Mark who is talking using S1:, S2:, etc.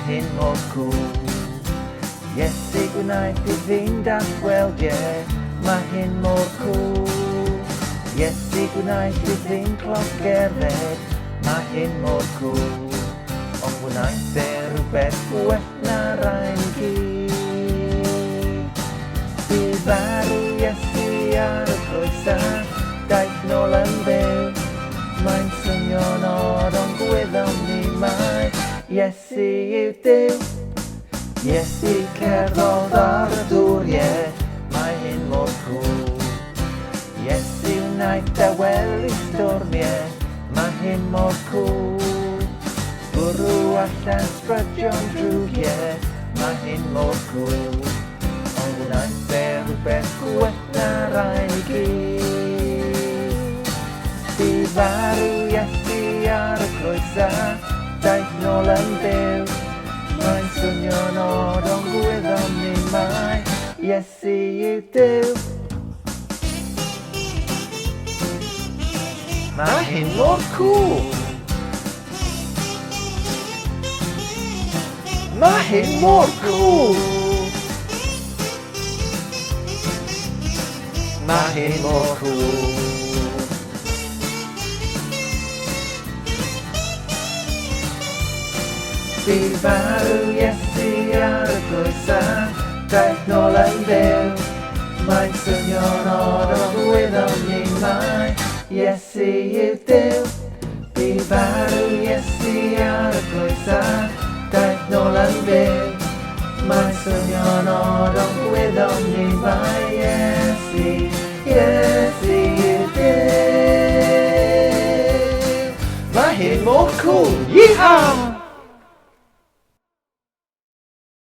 S1: hyn mor cwl. Iesu gwnaeth I ddyn dall weld, mae hyn mor cwl. Iesu gwnaeth I ddyn cloff gerdded, mae hyn mor cwl. Ond gwnaeth rywbeth gwell na rhain I gyd. Bydd farw Iesu ar y groes a daeth nôl yn byw. Mae'n swnio'n od ond gwyddom ni mae. Iesu yw Duw. Iesu cerddodd ar y ddŵr, mae hyn mor cwl. Iesu wnaeth dawelu storm, mae hyn mor cwl. Bwrw allan sbrydion drwg, mae hyn mor cwl. Ond gwnaeth rywbeth gwell na rhain I gyd. Bydd farw Iesu ar y groes a daeth nôl yn byw. Mae'n swnio'n od ond gwyddom ni mae. Iesu yw Duw. Mae hyn mor cwl. Mae hyn mor cwl. Mae hyn mor cwl. Bydd farw Iesu ar y groes a daeth nôl yn byw. Mae'n swnio'n od ond gwyddom ni mae. Iesu yw Duw. Bydd farw Iesu ar y groes a daeth nôl yn byw. Mae'n swnio'n od ond gwyddom ni mae. Iesu, Iesu yw Duw. Mae hyn mor cwl. Yeehaw!